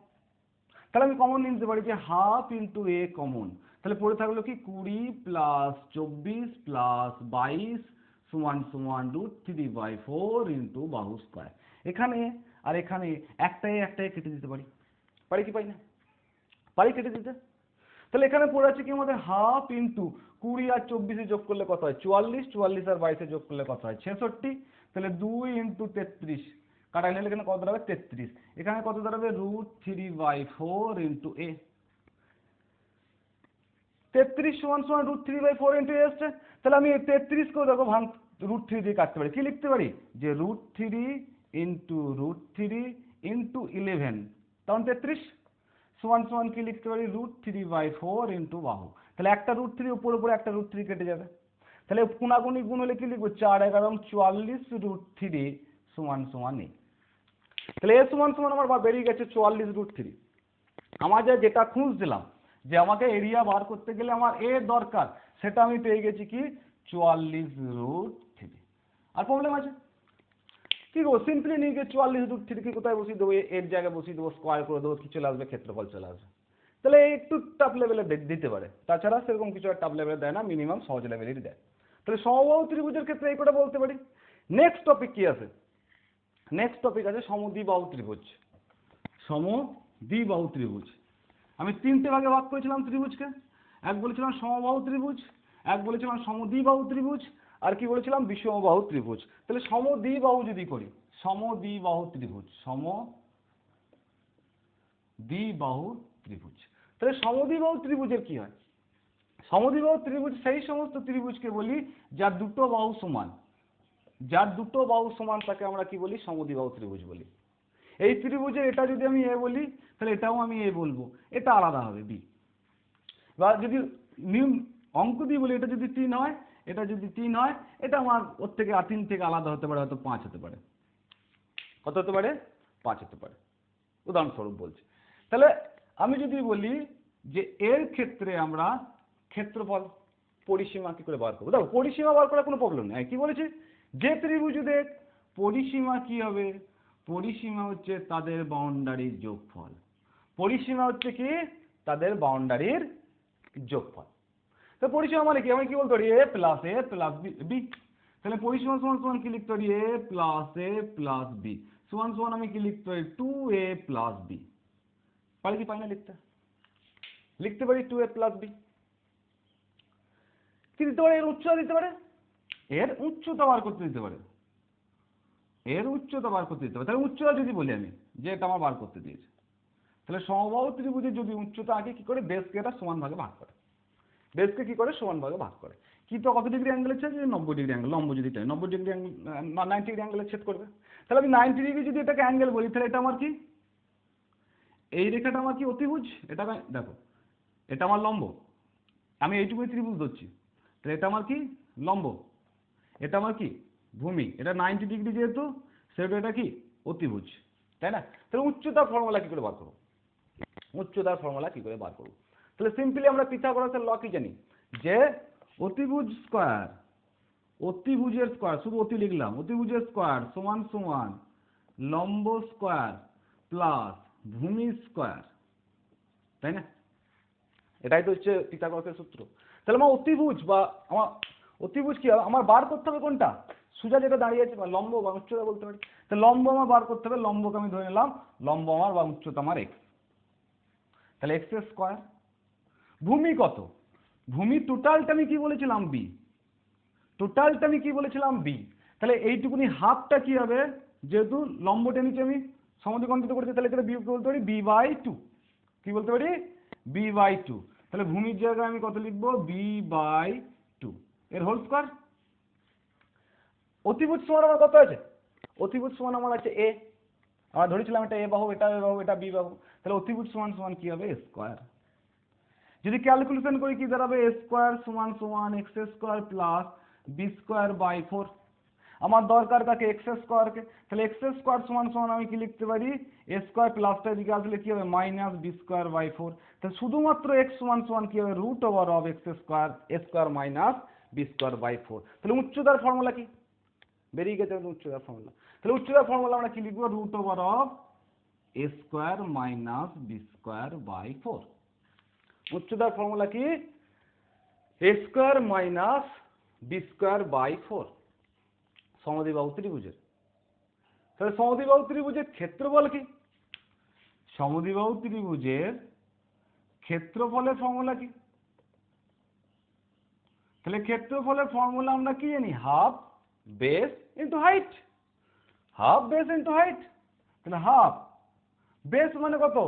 তাহলে আমি কমন নিতে পারি যে হাফ ইন্টু এ কমন। তাহলে পড়ে থাকলো কি? 20 প্লাস 24 প্লাস 22 সমান সমান √3/4 ইন্টু বাহু স্কয়ার। এখানে আর এখানে একটাই একটাই কেটে দিতে পারি, পারি কি পারি না? পারি কেটে দিতে। তাহলে এখানে পড়ে আছে কি আমাদের? হাফ ইন্টু 20 আর 24 যোগ করলে কত হয়? 44, 44 আর 22 যোগ করলে কত হয়? 66। তাহলে 2 ইন্টু 33 কাটা নিলে এখানে কত দাঁড়াবে? 33। এখানে কত দাঁড়াবে? √3/4 ইন্টু এ। 33 সমান সমান √3/4 ইন্টু এ আসছে। তাহলে আমি 33 কেও দেখো ভাঙ √3 দিয়ে কাটতে পারি। কি লিখতে পারি? যে √3 ইন্টু √3 ইন্টু 11 তখন 33 সমান সমান কি লিখতে পারি? √3/4 ইন্টু বাহু। তাহলে একটা √3 উপরে উপরে একটা √3 কেটে যাবে। তাহলে কোনাগুনি গুণ হলে কি লিখবো? 4 11 44 √3 সমান সমান এ। তাহলে এ সমান সমান আমার বেরিয়ে গেছে 44 √3। আমার যেটা খুঁজছিলাম যে আমাকে এরিয়া বার করতে গেলে আমার এ দরকার, সেটা আমি পেয়ে গেছি কি? 44 √3। আর প্রবলেম আছে কি করবো? সিম্পলি নিয়ে গিয়ে 44 √3 কি কোথায় বসিয়ে দেবো? এর জায়গায় বসিয়ে দেবো, স্কোয়ার করে দেবো, কি চলে আসবে? ক্ষেত্রফল চলে আসবে। তাহলে একটু টাফ লেভেলে দিতে পারে, তাছাড়া সেরকম কিছু টাফ লেভেলে দেয় না, মিনিমাম সহজ লেভেলেরই দেয়। তাহলে সমবাহু ত্রিভুজের ক্ষেত্রে এই কথা বলতে পারি। নেক্সট টপিক কি আছে? নেক্সট টপিক আছে সমদ্বিবাহু ত্রিভুজ। সমদ্বিবাহু ত্রিভুজ আমি তিনটে ভাগে ভাগ করেছিলাম ত্রিভুজকে। এক বলেছিলাম সমবাহু ত্রিভুজ, এক বলেছিলাম সমদ্বিবাহু ত্রিভুজ, আর কি বলেছিলাম? বিষমবাহু ত্রিভুজ। তাহলে সমদ্বিবাহু যদি করি, সমদ্বিবাহু ত্রিভুজ, সমদ্বিবাহু ত্রিভুজ, তাহলে সমদ্বিবাহু ত্রিভুজের কি হয়? সমদ্বিবাহু ত্রিভুজ সেই সমস্ত ত্রিভুজকে বলি যার দুটো বাহু সমান, যার দুটো বাহু সমান তাকে আমরা কি বলি? সমদ্বিবাহু ত্রিভুজ বলি। এই ত্রিভুজের এটা যদি আমি এ বলি, তাহলে এটাও আমি এ বলবো, এটা আলাদা হবে বি। বা যদি অঙ্ক দিয়ে বলি এটা যদি 3 হয়, এটা যদি 3 হয়, এটা আমার ওর থেকে 3 থেকে আলাদা হতে পারে, হয়তো 5 হতে পারে। কত হতে পারে? 5 হতে পারে, উদাহরণস্বরূপ বলছি। তাহলে আমি যদি বলি যে এর ক্ষেত্রে আমরা ক্ষেত্রফল পরিসীমা কি করে বার করবো? দেখো পরিসীমা বার করার কোনো প্রবলেম নেই। কি বলেছি? যে ত্রিভুজের পরিসীমা কি হবে? পরিসীমা হচ্ছে তাদের বাউন্ডারির যোগফল। পরিসীমা হচ্ছে কি? তাদের বাউন্ডারির যোগফল। তো পরিসীমা মানে কি? আমি কি বলতে পারি? এ প্লাস বি। তাহলে পরিসীমা সমান সমান কি লিখতে পারি? এ প্লাস বি সমান সমান আমি কি লিখতে পারি? 2a plus B. পারি কি পাই না লিখতে? লিখতে পারি 2a প্লাস বি। কি দিতে পারে? এর উচ্চতা দিতে পারে, এর উচ্চতা বার করতে দিতে পারে, এর উচ্চতা বার করতে দিতে পারে। তাহলে উচ্চতা যদি বলি আমি যে এটা আমার বার করতে দিয়েছে, তাহলে সমবাহু ত্রিভুজের যদি উচ্চতা আগে কি করে বেসকে এটা সমান ভাগে ভাগ করে, বেসকে কি করে সমান ভাগে ভাগ করে। কিন্তু কত ডিগ্রি অ্যাঙ্গেলের ছেদ? 90 ডিগ্রি অ্যাঙ্গেল, লম্ব যদি চাই 90 ডিগ্রি অ্যাঙ্গেল 90 ডিগ্রি অ্যাঙ্গেলের ছেদ করবে। তাহলে আমি 90 ডিগ্রি যদি এটাকে অ্যাঙ্গেল বলি, তাহলে এটা আমার কি? এই রেখাটা আমার কি? অতিভুজ। এটা দেখো, এটা আমার লম্ব, আমি এইটুকুই ত্রিভুজ ধরছি, তাহলে এটা আমার কি? লম্ব, এটা আমার কি? ভূমি। এটা 90 ডিগ্রি যেহেতু, সেহেতু এটা কি? অতিভুজ, তাই না? তাহলে উচ্চতার ফর্মুলা কি করে বার করবো? উচ্চতার ফর্মুলা কি করে বার করবো? তাহলে সিম্পলি আমরা পিথাগোরাসের ল কি জানি? যে অতিভুজ স্কয়ার, অতিভুজের স্কয়ার, শুধু অতি লিখলাম, অতিভুজের স্কয়ার সমান সমান লম্ব স্কয়ার প্লাস ভূমি স্কয়ার, তাই না? এটাই তো হচ্ছে পিথাগোরাসের সূত্র। তাহলে আমার অতিভুজ বা আমার অতিভুজ কি হবে? আমার বার করতে হবে কোনটা? সোজা যেটা দাঁড়িয়ে আছে, লম্ব বা উচ্চতা বলতে পারি। তো লম্ব আমার বার করতে হবে, লম্বকে আমি ধরে নিলাম, লম্ব আমার বা উচ্চতা আমার x, তাহলে x এর স্কয়ার। ভূমি কত? ভূমি টোটালটা আমি কি বলেছিলাম? বি। টোটালটা আমি কি বলেছিলাম? বি। তাহলে এইটুকুনি হাফটা কি হবে? যেহেতু লম্বটা নিচে আমি সমদ্বিখণ্ডিত করেছি, তাহলে এটা বিয়োগ বলতে পারি b/2। কি বলতে পারি? b/2। তাহলে ভূমির জায়গায় আমি কত লিখবো? b/2 এর হোল স্কয়ার। অতিভুজ সমান আমার কত আছে? অতিভুজ সমান আমার আছে a। আমরা ধরেছিলাম এটা a বাহু, এটা a বাহু, এটা b বাহু। তাহলে অতিভুজ সমান সমান কি হবে? স্কয়ার। যদি ক্যালকুলেশন করি কি দাঁড়াবে? a স্কয়ার সমান সমান x square plus b square by 4। আমার দরকার কাকে? x স্কয়ারকে। তাহলে x স্কয়ার সমান সমান আমি কি লিখতে পারি? a স্কয়ার প্লাসটা এদিকে আসলে কি হবে? Minus b square by 4। তাহলে শুধুমাত্র x সমান সমান কি হবে? Root over of x square a square minus b square by 4। তাহলে উচ্চতার ফর্মুলা কি? বেরিয়ে গেছে উচ্চতার ফর্মুলা। তাহলে উচ্চতার ফর্মুলা আমরা কি লিখবো? Root over of a square minus b square by 4। উচ্চতার ফর্মুলা কি? a square minus b square by 4 সমদ্বিবাহু ত্রিভুজের। তাহলে সমদ্বিবাহু ত্রিভুজের ক্ষেত্রফল কি? সমদ্বিবাহু ত্রিভুজের ক্ষেত্রফলের ফর্মুলা কি? তাহলে ক্ষেত্রফলের ফর্মুলা আমরা কি জানি? Half base into height. Half base into height. তাহলে হাফ বেস মানে কত?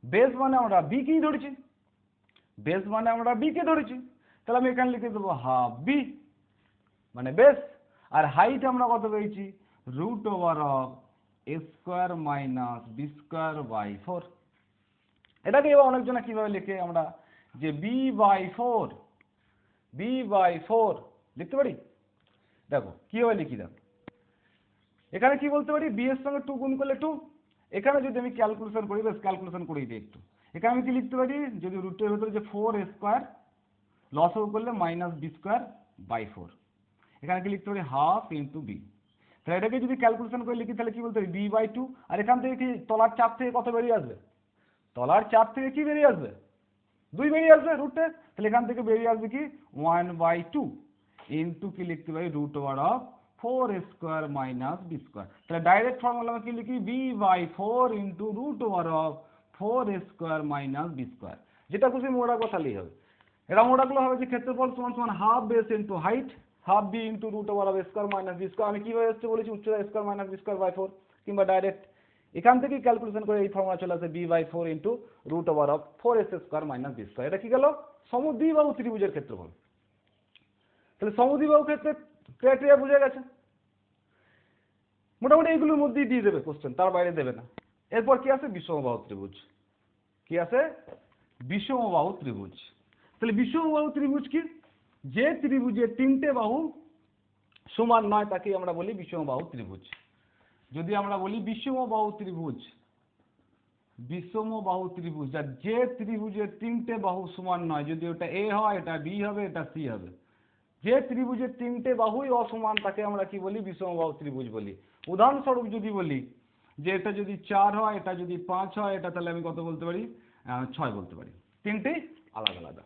বেস মানে আমরা বি কি ধরেছি, বেস মানে আমরা বি কে ধরেছি। তাহলে আমি এখানে লিখে দেবো হাফ বি মানে বেস। আর হাইট আমরা কত পেয়েছি? Root over of A square minus B square by 4। এটাকে এবার অনেকজনে কিভাবে লিখে আমরা? যে b/4, b/4 লিখতে পারি। দেখো কিভাবে লিখি, দেখো এখানে কি বলতে পারি? বি এর সঙ্গে 2 গুণ করলে 2। এখানে যদি আমি ক্যালকুলেশন করি, বেশ ক্যালকুলেশন করেই দিই একটু। এখানে আমি কি লিখতে পারি? যদি রুটের ভেতরে যে 4 স্কোয়ার লসও করলে মাইনাস বি স্কোয়ার বাই 4। এখানে কি লিখতে পারি? Half into B. তাহলে এটাকে যদি ক্যালকুলেশন করে লিখি তাহলে কি বলতে পারি? b/2। আর এখান থেকে কি তলার চাপ থেকে কত বেরিয়ে আসবে? তলার চাপ থেকে কি বেরিয়ে আসবে? 2 বেরিয়ে আসবে রুটে। তাহলে এখান থেকে বেরিয়ে আসবে কি? 1/2 ইন্টু কি লিখতে পারি? Root over of 4 square minus B square. তাহলে ডাইরেক্ট ফর্মুলা কি লিখি? b/4 into root over of 4 square minus B square. যেটা খুশি মোড়া কথালেই হবে। এটা মোড়াগুলো হবে যে ক্ষেত্রফল সমান সমান half base into height, half B into root over of square minus B square. আমি কিভাবে হচ্ছে বলেছি? উচ্চতা square minus B square by 4, কিংবা ডাইরেক্ট এখান থেকে ক্যালকুলেশন করে এই ফর্মুলা চলে আসে b/4 into root over of 4s square minus B square. এটা কি গেল? সমদ্বিবাহু ত্রিভুজের ক্ষেত্রফল। তাহলে সমদ্বিবাহু ক্ষেত্রে ক্রাইটেরিয়া বুঝে গেছে। মোটামুটি এইগুলোর মধ্যেই দিয়ে দেবে কোশ্চেন, তার বাইরে দেবে না। এরপর কি আছে? বিষমবাহু ত্রিভুজ। কি আছে? বিষমবাহু ত্রিভুজ। তাহলে বিষমবাহু ত্রিভুজ কি? যে ত্রিভুজের তিনটে বাহু সমান নয় তাকেই আমরা বলি বিষমবাহু ত্রিভুজ। যদি আমরা বলি বিষমবাহু ত্রিভুজ, বিষমবাহু ত্রিভুজ, আর যে ত্রিভুজের তিনটে বাহু সমান নয়, যদি ওটা এ হয়, এটা বি হবে, এটা সি হবে, যে ত্রিভুজের তিনটে বাহুই অসমান তাকে আমরা কি বলি বিষমবাহু ত্রিভুজ বলি। উদাহরণস্বরূপ যদি বলি যে এটা যদি 4 হয়, এটা যদি 5 হয়, এটা তাহলে আমি কত বলতে পারি? 6 বলতে পারি। তিনটেই আলাদা আলাদা।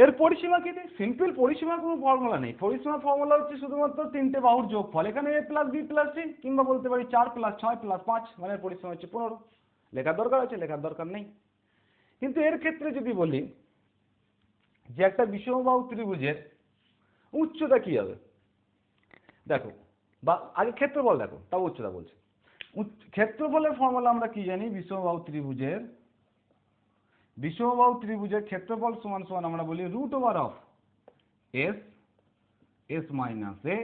এর পরিসীমা কি? সিম্পল পরিসীমার কোনো ফর্মুলা নেই। পরিসীমার ফর্মুলা হচ্ছে শুধুমাত্র তিনটে বাহুর যোগফল। এখানে a plus B plus C, কিংবা বলতে পারি 4 প্লাস 6 প্লাস 5, মানে পরিসীমা হচ্ছে 15। লেখার দরকার আছে? লেখার দরকার নেই। কিন্তু এর ক্ষেত্রে যদি বলি যে একটা বিষমবাহু ত্রিভুজের উচ্চতা কি হবে, দেখো, বা আগে ক্ষেত্রফল দেখো, তাও উচ্চতা বলছে। ক্ষেত্রফলের ফর্মুলা আমরা কি জানি? বিষমবাহু ত্রিভুজের ক্ষেত্রফল সমান সমান আমরা বলি root over of S, S minus A,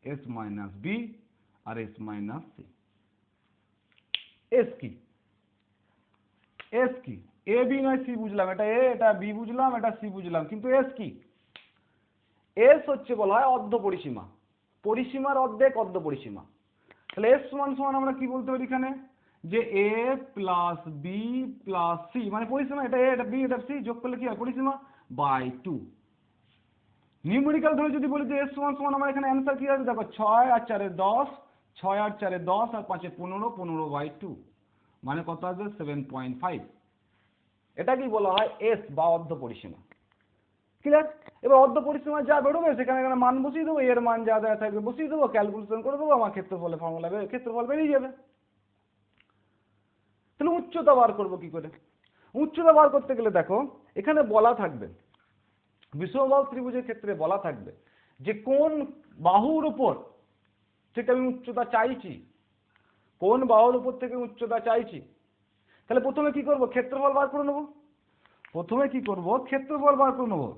S minus B আর এস মাইনাস সি। এস কি? এস কি? এ বি নয় সি বুঝলাম, এটা এ, এটা বি বুঝলাম, এটা সি বুঝলাম, কিন্তু এস কি? এস হচ্ছে বলা হয় অর্ধ পরিসীমা, পরিসীমার অর্ধেক অর্ধ পরিসীমা। তাহলে এস সমান সমান আমরা কি বলতে পারি এখানে? যে এ প্লাস বি প্লাস সি, মানে পরিসীমা, এটা এ, এটা বি, এটা সি, যোগ করলে কি হয়? পরিসীমা বাই 2। নিউমেরিক্যাল ধরে যদি বলি যে এস সমান সমান, আমার এখানে অ্যান্সার কি আছে? দেখো, 6 আর 4 10, 6 আর 4 10 আর 5 15, 15 বাই 2, মানে কত আসবে? 7.5। এটাকেই বলা হয় এস বা অর্ধ পরিসীমা। ক্লিয়ার? এবার অর্ধ পরিসীমা যা বেরোবে সেখানে এখানে মান বসিয়ে দেবো, এর মান যা দেওয়া থাকবে বসিয়ে দেবো, ক্যালকুলেশন করে দেবো, আমার ক্ষেত্রফলের ফর্মুলা ক্ষেত্রফল বেরিয়ে যাবে। তাহলে উচ্চতা বার করবো কি করে? উচ্চতা বার করতে গেলে দেখো এখানে বলা থাকবে, বিষমবাহু ত্রিভুজের ক্ষেত্রে বলা থাকবে যে কোন বাহুর উপর থেকে আমি উচ্চতা চাইছি, কোন বাহুর উপর থেকে উচ্চতা চাইছি। তাহলে প্রথমে কি করব? ক্ষেত্রফল বার করে নেবো। প্রথমে কি করব? ক্ষেত্রফল বার করে নেবো।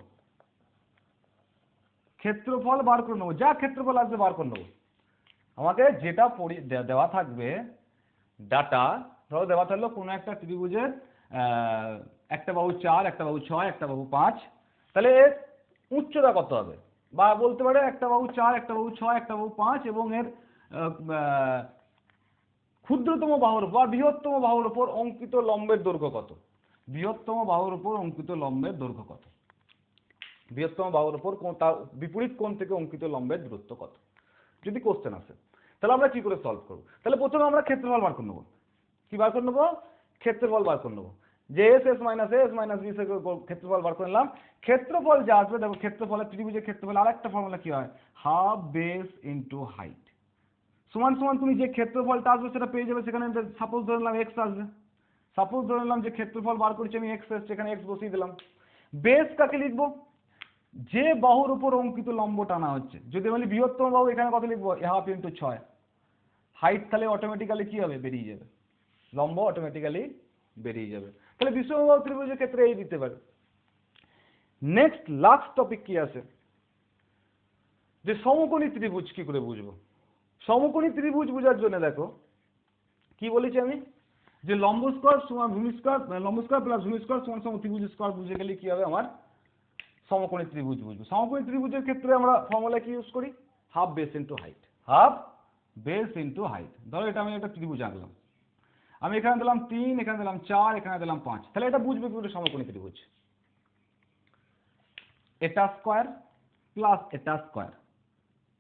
ক্ষেত্রফল বার করে নেবো, যা ক্ষেত্রফল আসবে বার করে নেবো। আমাকে যেটা দেওয়া থাকবে ডাটা, ধরো দেওয়া থাকলো কোনো একটা ত্রিভুজের একটা বাহু 4, একটা বাহু 6, একটা বাহু 5, তাহলে এর উচ্চতা কত হবে? বা বলতে পারে একটা বাহু 4, একটা বাহু 6, একটা বাহু 5, এবং এর ক্ষুদ্রতম বাহুর উপর, বৃহত্তম বাহুর উপর অঙ্কিত লম্বের দৈর্ঘ্য কত? বৃহত্তম বাহুর উপর অঙ্কিত লম্বের দৈর্ঘ্য কত? বৃহত্তম বাহুর উপর তার বিপরীত কোণ থেকে অঙ্কিত লম্বের দূরত্ব কত? যদি কোশ্চেন আসে, তাহলে আমরা কি করে সলভ করবো? তাহলে প্রথমে আমরা ক্ষেত্রফল বার করে নেবো। কি বার করে নেবো? ক্ষেত্রফল বার করে নেবো। যে S, S minus A, S minus B থেকে ক্ষেত্রফল বার করে নিলাম। ক্ষেত্রফল যা আসবে, দেখো ক্ষেত্রফলের ত্রিভুজের ক্ষেত্রফল আরেকটা ফর্মুলা কি হয়? হাফ বেস ইন্টু হাইট সমান সমান, তুমি যে ক্ষেত্রফলটা আসবে সেটা পেয়ে যাবে। সেখানে সাপোজ ধরে নিলাম এক্স আসবে, সাপোজ ধরে নিলাম যে ক্ষেত্রফল বার করছি আমি এক্স এসছে, এখানে এক্স বসিয়ে দিলাম। বেস কাকে লিখবো? যে বাহুর উপর অঙ্কিত লম্ব টানা হচ্ছে। যদি বলি বৃহত্তম বাহু, এখানে কত লিখবো? Half into 6। হাইট তাহলে অটোমেটিক্যালি কি হবে? বেরিয়ে যাবে, লম্ব অটোমেটিক্যালি বেরিয়ে যাবে। তাহলে বিষমবাহু ত্রিভুজের ক্ষেত্রে এই দিতে পারে। নেক্সট লাস্ট টপিক কি আছে? যে সমকোণী ত্রিভুজ কি করে বুঝবো? সমকোণী ত্রিভুজ বোঝার জন্য দেখো কি বলেছি আমি, যে লম্ব স্কয়ার সমান ভূমি স্কয়ার, লম্ব স্কয়ার প্লাস ভূমি স্কয়ার সমান সমান ত্রিভুজ স্কয়ার বুঝে গেলে কি হবে? আমার সমকোণী ত্রিভুজ বুঝবো। সমকোণী ত্রিভুজের ক্ষেত্রে আমরা ফর্মুলা কি ইউজ করি? Half base into height. Half base into height. ধরো এটা আমি একটা ত্রিভুজ আঁকলাম, আমি এখানে দিলাম 3, এখানে দিলাম 4, এখানে দিলাম 5, তাহলে এটা বুঝবে কি করে সমকোণী ত্রিভুজ? এটা স্কয়ার প্লাস এটা স্কয়ার,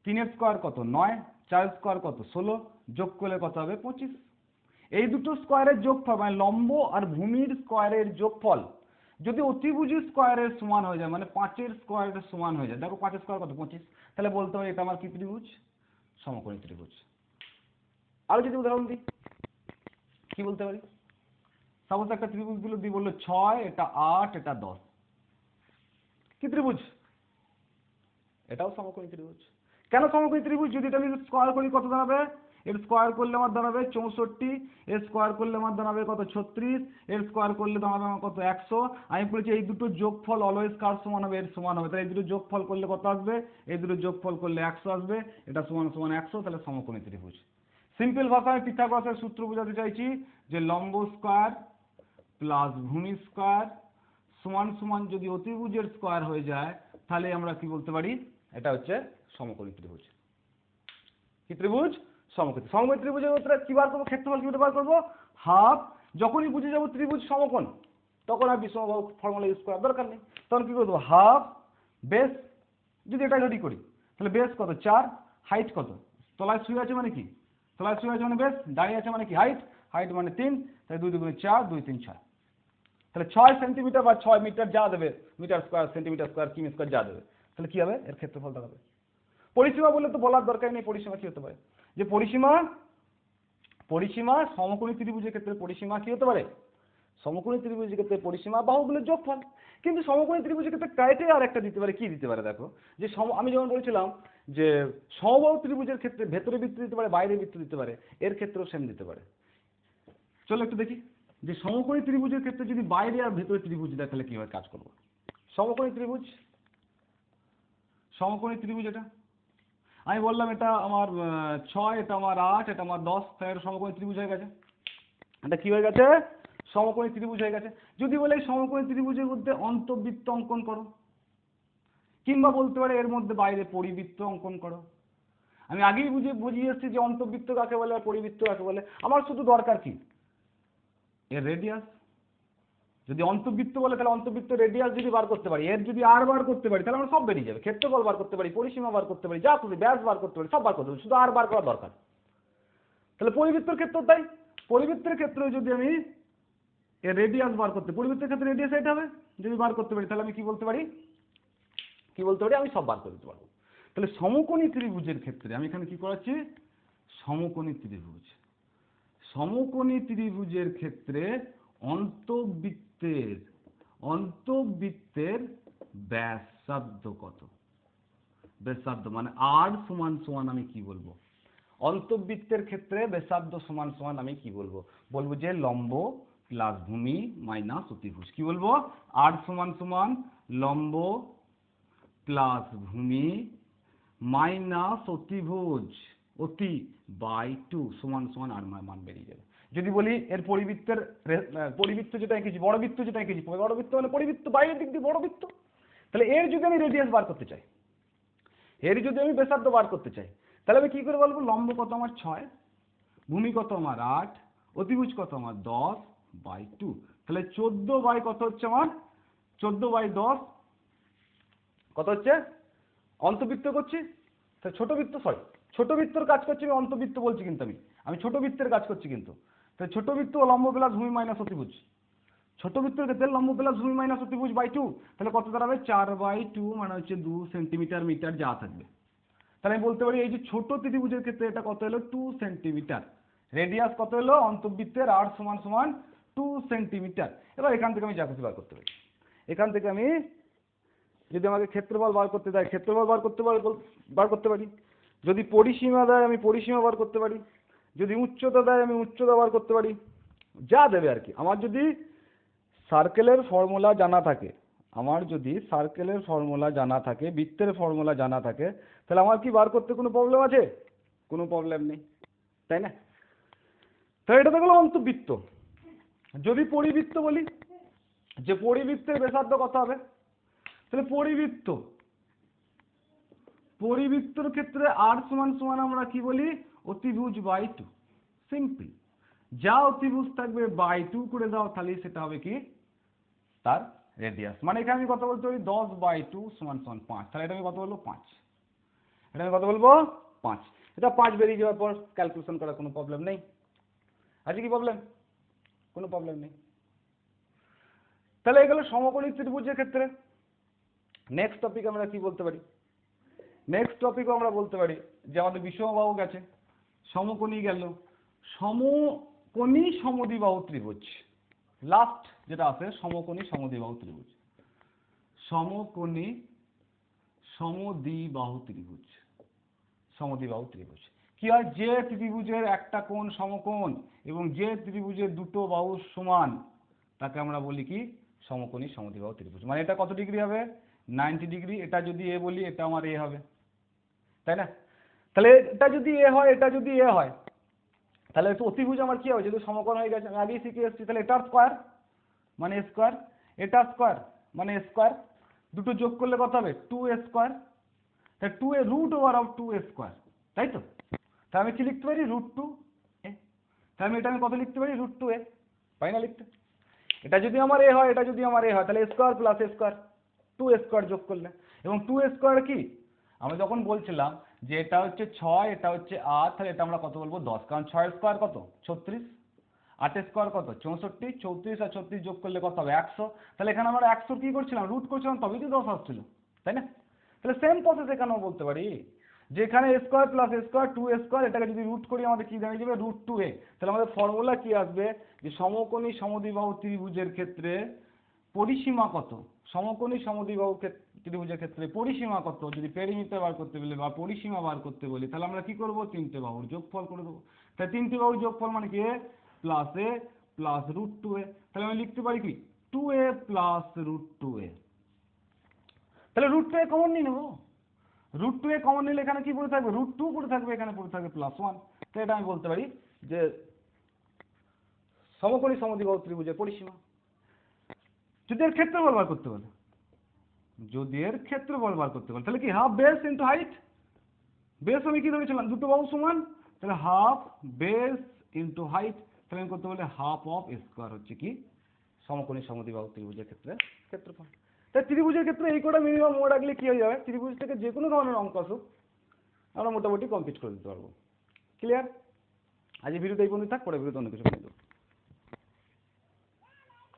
3 এর স্কয়ার কত? 9, 4 এর স্কয়ার কত? 16, যোগ করলে কত হবে? 25। এই দুটো স্কয়ারের যোগফল, মানে লম্ব আর ভূমির স্কয়ারের যোগফল যদি অতিভুজ স্কয়ারের সমান হয়ে যায়, মানে 5 এর স্কয়ারের সমান হয়ে যায়, দেখো 5 এর স্কয়ার কত? 25, তাহলে বলতে পারি এটা আমার কি ত্রিভুজ? সমকোণী ত্রিভুজ। আরো যদি উদাহরণ দিই, কি বলতে পারি? সাপোজ একটা ত্রিভুজ দিল, দিয়ে বললো 6, এটা 8, এটা 10, কি ত্রিভুজ? এটাও সমকোণী ত্রিভুজ। কেন সমকোণী ত্রিভুজ? যদি এটা আমি স্কয়ার করি কত দাঁড়াবে? এর স্কয়ার করলে আমার দাঁড়াবে 64, এর স্কয়ার করলে আমার দাঁড়াবে কত? 36, এর স্কয়ার করলে দাঁড়াবে আমার কত? 100। আমি বলেছি এই দুটো যোগফল অলওয়েজ কার সমান হবে? এর সমান হবে। তাহলে এই দুটো যোগফল করলে কত আসবে? এই দুটো যোগফল করলে 100 আসবে। এটা সমান সমান 100, তাহলে সমকোণী ত্রিভুজ। সিম্পল ভাষায় পিথাগোরাসের সূত্র বোঝাতে চাইছি যে লম্ব স্কয়ার প্লাস ভূমি স্কয়ার সমান সমান যদি অতিভুজের স্কয়ার হয়ে যায়, তাহলে আমরা কি বলতে পারি এটা হচ্ছে সমকোণী ত্রিভুজ। কি ত্রিভুজ? সমকোণী। সমকোণী ত্রিভুজের উত্তরে কি বার করবো? ক্ষেত্রফল কি বার করবো? হাফ। যখনই বুঝে যাবো ত্রিভুজ সমকোণ তখন আর বিষমবাহু ফর্মুলা ইউজ করার দরকার নেই, তখন কি করবো? হাফ বেস, যদি এটা যদি করি তাহলে বেস কত 4, হাইট কত? তলায় শুয়ে আছে মানে কি? তলায় শুয়ে আছে মানে বেস, দাঁড়িয়ে আছে মানে কি? হাইট, হাইট মানে 3, তাহলে 2 2 4, 2 3 6, তাহলে 6 সেন্টিমিটার বা 6 মিটার যা দেবে, মিটার স্কোয়ার সেন্টিমিটার স্কোয়ার কিমি স্কোয়ার যা দেবে, তাহলে কি হবে? এর ক্ষেত্রফল দাঁড়াবে। পরিসীমা বলে তো বলার দরকার নেই, পরিসীমা কি হতে পারে? যে পরিসীমা, পরিসীমা সমকোণী ত্রিভুজের ক্ষেত্রে পরিসীমা কি হতে পারে? সমকোণী ত্রিভুজের ক্ষেত্রে পরিসীমা বাহুগুলোর যোগফল। কিন্তু সমকোণী ত্রিভুজের ক্ষেত্রে ক্রাইটেরিয়া আর একটা দিতে পারে। কি দিতে পারে দেখো, যে আমি যেমন বলছিলাম যে সমবাহু ত্রিভুজের ক্ষেত্রে ভেতরে বৃত্ত দিতে পারে, বাইরে বৃত্ত দিতে পারে, এর ক্ষেত্রেও সেম দিতে পারে। চলো একটু দেখি যে সমকোণী ত্রিভুজের ক্ষেত্রে যদি বাইরে আর ভেতরে ত্রিভুজ দেয় তাহলে কিভাবে কাজ করবো। সমকোণী ত্রিভুজ, সমকোণী ত্রিভুজ এটা আমি বললাম এটা আমার 6, এটা আমার 8, এটা আমার 10, তাহলে সমকোণী ত্রিভুজ হয়ে গেছে। এটা কি হয়ে গেছে? সমকোণী ত্রিভুজ হয়ে গেছে। যদি বলে এই সমকোণী ত্রিভুজের মধ্যে অন্তবৃত্ত অঙ্কন করো, কিংবা বলতে পারে এর মধ্যে বাইরে পরিবৃত্ত অঙ্কন করো। আমি আগেই বুঝিয়ে এসেছি যে অন্তবৃত্ত কাকে বলে আর পরিবৃত্ত কাকে বলে। আমার শুধু দরকার কি? এর রেডিয়াস। যদি অন্তবৃত্ত বলে তাহলে অন্তবৃত্ত রেডিয়াস যদি বার করতে পারি, এর যদি আর বার করতে পারি তাহলে আমরা সব বেরিয়ে যাবে। ক্ষেত্রফল বার করতে পারি, পরিসীমা বার করতে পারি, যা খুশি ব্যাস বার করতে পারি, সব বার করতে পারি, শুধু আর বার করা দরকার। তাহলে পরিবৃত্তের ক্ষেত্রেও তাই। পরিবৃত্তের ক্ষেত্রে যদি আমি এর রেডিয়াস বার করতে, পরিবৃত্তের ক্ষেত্রে রেডিয়াস এটা হবে, যদি বার করতে পারি তাহলে আমি কি বলতে পারি? কি বলতে পারি? আমি সব বার করে দিতে পারবো। তাহলে সমকোণী ত্রিভুজের ক্ষেত্রে আমি এখানে কি করাচ্ছি? সমকোণী ত্রিভুজ। সমকোণী ত্রিভুজের ক্ষেত্রে অন্তবৃত্তের, অন্তবৃত্তের ব্যাসার্ধ কত? ব্যাসার্ধ মানে আর সমান সমান আমি কি বলবো? অন্তবৃত্তের ক্ষেত্রে ব্যাসার্ধ সমান সমান আমি কি বলবো? বলবো যে লম্ব প্লাস ভূমি মাইনাস অতিভুজ। কি বলবো? আর সমান সমান লম্ব প্লাস ভূমি মাইনাস অতিভুজ, অতি বাই 2 সমান সমান আর মান বেরিয়ে যাবে। যদি বলি এর পরিবৃত্তের, পরিবৃত্ত যেটা এঁকেছি, বড় বৃত্ত যেটা এঁকেছি, বড় বৃত্ত মানে পরিবৃত্ত বাইরের দিক দিয়ে বড় বৃত্ত, তাহলে এর যদি আমি রেডিয়াস বার করতে চাই, এর যদি আমি ব্যাসার্ধ বার করতে চাই, তাহলে আমি কি করে বলবো? লম্ব কত আমার 6, ভূমি কত আমার 8, অতিভুজ কত আমার 10 বাই 2, তাহলে 14 বাই কত হচ্ছে আমার? 14 বাই 10 কত হচ্ছে? অন্তবৃত্ত করছি, তাহলে ছোট বৃত্ত, সরি ছোট বৃত্তর কাজ করছি আমি, অন্তবৃত্ত বলছি কিন্তু আমি ছোট বৃত্তের কাজ করছি কিন্তু। তাহলে ছোট বৃত্ত লম্ব প্লাস ভূমি মাইনাস অতিভুজ, ছোট বৃত্তের ক্ষেত্রে লম্ব প্লাস ভূমি মাইনাস অতিভুজ বাই 2, তাহলে কত দাঁড়াবে? 4/2 মানে হচ্ছে 2 সেন্টিমিটার মিটার যা থাকবে। তাহলে আমি বলতে পারি এই যে ছোট ত্রিভুজের ক্ষেত্রে এটা কত হলো? 2 সেন্টিমিটার। রেডিয়াস কত হলো অন্তবৃত্তের? আর সমান সমান 2 সেন্টিমিটার। এবার এখান থেকে আমি যা খুশি বার করতে পারি। এখান থেকে আমি যদি আমাকে ক্ষেত্রফল বার করতে দেয় ক্ষেত্রফল বার করতে পারি, যদি পরিসীমা দেয় আমি পরিসীমা বার করতে পারি, যদি উচ্চতা দেয় আমি উচ্চতা বার করতে পারি, যা দেবে আর কি। আমার যদি সার্কেলের ফর্মুলা জানা থাকে, আমার যদি সার্কেলের ফর্মুলা জানা থাকে, বৃত্তের ফর্মুলা জানা থাকে, তাহলে আমার কি বার করতে কোনো প্রবলেম আছে? কোনো প্রবলেম নেই, তাই না? তাহলে এটা তো গেলো অন্তবৃত্ত। যদি পরিবৃত্ত বলি, যে পরিবৃত্তের ব্যাসার্ধ কত হবে, তাহলে পরিবৃত্ত, পরিবৃত্তর ক্ষেত্রে আর সমান সমান আমরা কি বলি? অতিভুজ বাই 2। সিম্পল, যা অতিভুজ থাকবে বাই 2 করে দাও, তাহলে সেটা হবে কি? তার রেডিয়াস। মানে এখানে আমি কত বলতে পারি? 10/2 সমান সমান 5। তাহলে এটা আমি কত বলবো? 5। এটা আমি কত বলবো? 5। এটা 5 বেরিয়ে যাওয়ার পর ক্যালকুলেশন করার কোনো প্রবলেম নেই। আছে কি প্রবলেম? কোনো প্রবলেম নেই। তাহলে এগুলো সমকোণী ত্রিভুজের ক্ষেত্রে। নেক্সট টপিক আমরা কি বলতে পারি? নেক্সট টপিকও আমরা বলতে পারি যে আমাদের বিষমবাহু গেছে, সমকোণী গেল, সমকোণী সমদ্বিবাহু ত্রিভুজ। লাস্ট যেটা আছে সমকোণী সমদ্বিবাহু ত্রিভুজ, সমকোণী সমদ্বিবাহু ত্রিভুজ। সমদ্বিবাহু ত্রিভুজ কি হয়? যে ত্রিভুজের একটা কোণ সমকোণ এবং যে ত্রিভুজের দুটো বাহু সমান তাকে আমরা বলি কি? সমকোণী সমদ্বিবাহু ত্রিভুজ। মানে এটা কত ডিগ্রি হবে? 90 ডিগ্রি। এটা যদি এ বলি, এটা আমার এ হবে, তাই না? তাহলে এটা যদি এ হয়, এটা যদি এ হয়, তাহলে একটু অতিভুজ আমার কি হবে? যেহেতু সমকোণ হয়ে গেছে, আমি আগেই শিখে এসেছি, তাহলে এটার স্কোয়ার মানে স্কোয়ার, এটার স্কোয়ার মানে স্কোয়ার, দুটো যোগ করলে কত হবে 2a স্কোয়ার, তাই 2a root over of 2a square, তাই তো? তাই আমি কি লিখতে পারি √2a, তাই আমি এটা কত লিখতে পারি √2a, পাই না লিখতে? এটা যদি আমার a হয়, এটা যদি আমার a হয়, তাহলে a square plus a square 2a square যোগ করলে, এবং 2a স্কোয়ার কি আমরা যখন বলছিলাম যে এটা হচ্ছে 6, এটা হচ্ছে 8, তাহলে এটা আমরা কত বলবো 10, কারণ 6 স্কোয়ার কত 36, 8 স্কোয়ার কত 64, 34 আর 36 যোগ করলে কত হবে 100, তাহলে এখানে আমরা 100 কি করছিলাম রুট করছিলাম, তবেই তো 10 আসছিল, তাই না? তাহলে সেম প্রসেস এখানেও বলতে পারি যে এখানে a square plus a square 2a square, এটাকে যদি রুট করি আমাদের কি দাঁড়িয়ে যাবে √2a, তাহলে আমাদের ফর্মুলা কি আসবে যে সমকোণী সমদ্বিবাহু ত্রিভুজের ক্ষেত্রে পরিসীমা কত, সমকোণী সমদ্বিবাহু ত্রিভুজের ক্ষেত্রে পরিসীমা কত, যদি পেরিমিটার বার করতে বলি বা পরিসীমা বার করতে বলি, তাহলে আমরা কি করব তিনটে বাহুর যোগফল করে দেবো। তাই তিনটে বাহুর যোগফল মানে কি a প্লাস √2a, তাহলে আমি লিখতে পারি কি 2a প্লাস √2a, তাহলে √2a কমন নিয়ে নেবো, √2a কমন নিলে এখানে কি পড়ে থাকবে √2 পড়ে থাকবে, এখানে পড়ে থাকবে +1, তো এটা আমি বলতে পারি যে সমকোণী সমদ্বিবাহু ত্রিভুজের পরিসীমা। যদি এর ক্ষেত্রফল বার করতে বলে, তাহলে কি half base into height, base আমি কি ধরেছিলাম দুটো বাহু সমান, তাহলে হাফ বেস ইনটু হাইট, তাহলে আমি করতে বলে হাফ অফ স্কোয়ার হচ্ছে কি সমকোণী সমদ্বিবাহু ত্রিভুজের ক্ষেত্রে ক্ষেত্রফল। তাই ত্রিভুজের ক্ষেত্রে এই কটা মিনিমাম মনে রাখলে কি হয়ে যাবে, ত্রিভুজ থেকে যে কোনো ধরনের অঙ্ক আসুক আমরা মোটামুটি কমপ্লিট করে দিতে পারবো। ক্লিয়ার? আজ এই ভিডিওটা এই পর্যন্ত থাক, পরে ভিডিওতে অন্য কিছু বলে দেবো।